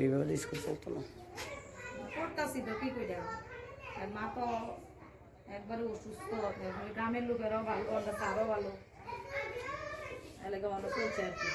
এইভাবে স্কুল চলতো না। করতেছি তো কি কইরা, আর মা তো একবারে অসুস্থ, গ্রামের লোকেরাও ভালো করতেছে, আরো ভালো এলাকা ভালো চলছে আর কি।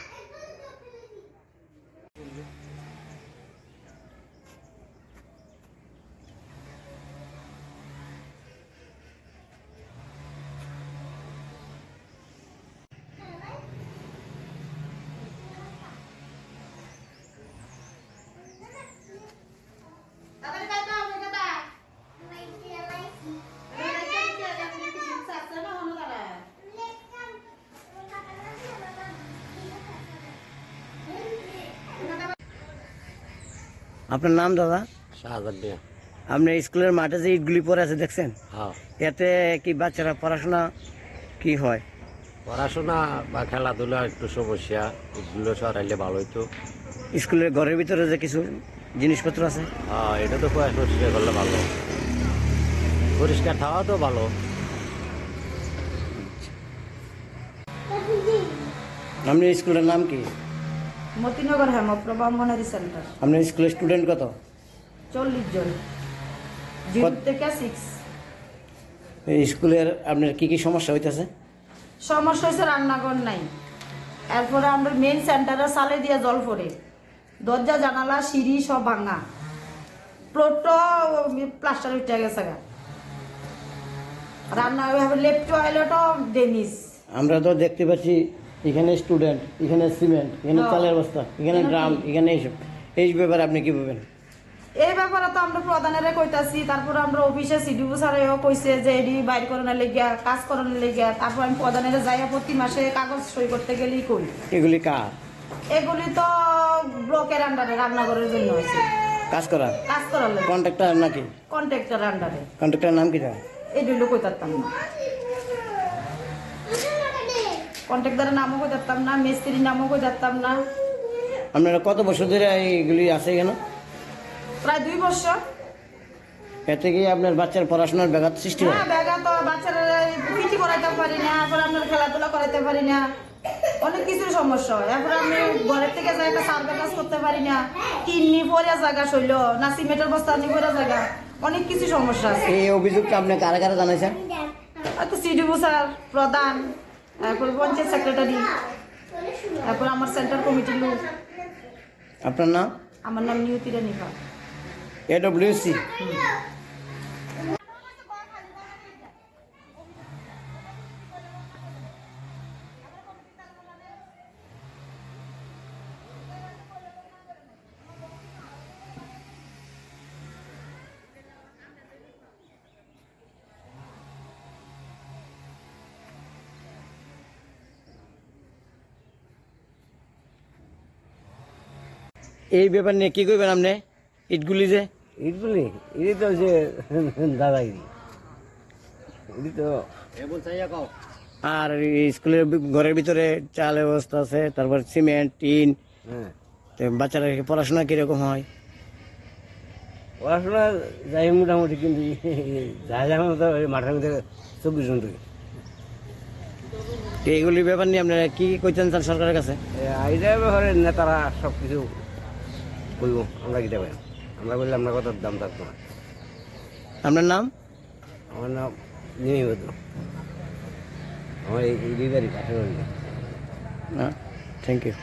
আপনার নাম দাদা? শাহজাদ মিয়া। আপনার স্কুলের মাঠে যে ইটগুলি পড়ে আছে দেখছেন, হ্যাঁ, এতে কি বাচ্চারা পড়াশোনা কি হয়? পড়াশোনা বা খেলাধুলা একটু সমস্যা, এগুলো সরাইলে ভালো হইতো। স্কুলের ঘরের ভিতরে যে কিছু জিনিসপত্র আছে, হ্যাঁ, এটা তো পরিষ্কার করলে ভালো, পরিষ্কার থাকা তো ভালো। আপনার স্কুলের নাম কি? মতিনগর হেমপ্রভা অঙ্গনারী সেন্টার। আপনার স্কুলের স্টুডেন্ট কত? 40 জন, 0 থেকে 6। এই স্কুলের আপনার কি কি সমস্যা হইতেছে? সমস্যা হয়েছে রান্নাঘর নাই, এরপরে আমরা মেন সেন্টারে সালে দিয়ে জল পড়ে, দরজা জানালা সিঁড়ি সব ভাঙা, প্লোটও প্লাস্টার উঠে গেছে গা, রান্না ওইভাবে লেফট টয়লেটও ড্যামেজ। আমরা তো দেখতে পাচ্ছি এখানে স্টুডেন্ট, এখানে সিমেন্ট, এখানে চালের বস্তা, এখানে ড্রাম, এখানে এইসব। এই ব্যাপারে আপনি কি বলবেন? এই ব্যাপারে তো আমরা প্রধানেরে কইতাছি, তারপর আমরা অফিসে সিডিও স্যারেও কইছে যে এডি বাইর করানোর লেগিয়া, কাজ করানোর লেগিয়া, তারপর আমি প্রধানেরে যাইয়া প্রতি মাসে কাগজ সই করতে গেলেই করি। এগুলি কার? এগুলি তো ব্লকের আন্ডারে রান্নাঘরের জন্য হয়েছে, কাজ করা কাজ করার লাগে কন্ট্রাক্টর নাকি? কন্ট্রাক্টর আন্ডারে। কন্ট্রাক্টরের নাম কি? এগুলো কইতাম না, কন্ট্রাক্টরের নামও কইতাম না, মিস্ত্রির নামও কইতাম না। আপনারা কত বছর ধরে এইগুলি আছে এখানে? প্রায় 2 বছর। এতে কি আপনার বাচ্চার পড়াশোনার ব্যাঘাত সৃষ্টি হয়? হ্যাঁ, ব্যাগা তো বাচ্চারা পিটি করাইতে পারি না, এখন আমরা খেলাধুলা করাইতে পারি না, অনেক কিছুর সমস্যা হয়। এখন আমি ঘরের থেকে যাই একটা সার্ভে কাজ করতে পারি না, টিন্নি পরে জায়গা শৈল না, সিমেন্টের বস্তা আনি পরে জায়গা, অনেক কিছু সমস্যা আছে। এই অভিযোগটা আপনি কারা কারা জানাইছেন? হয়তো সিডিও স্যার, প্রধান, তারপর পঞ্চায়েত সেক্রেটারি, তারপর আমার সেন্টার কমিটির লোক। আপনার নাম? আমার নাম নিয়তিরা নিপা। AWC। এই ব্যাপার নিয়ে কি করবেন আপনি? ইটগুলি যে ইটগুলি ইটি তো হচ্ছে দাদাগিরি, ইটি তো আর এই স্কুলের ঘরের ভিতরে চালের ব্যবস্থা আছে, তারপর সিমেন্ট, টিন, হ্যাঁ, তো বাচ্চারা পড়াশোনা কিরকম হয়? পড়াশোনা যাই মোটামুটি, কিন্তু যা যাওয়ার মতো মাঠের মধ্যে 24 জন ঢুকে। এইগুলির ব্যাপার নিয়ে আপনারা কি কইতেন চান সরকারের কাছে? এইটার ব্যাপারে নেতারা সব কিছু বলবো, আমরা কি দেবেন, আমরা বললে আমরা কত দাম থাকতো না। আপনার নাম? আমার নাম নিমিবদ্র, আমার এই বাড়ি পাশের বাড়ি। Thank you.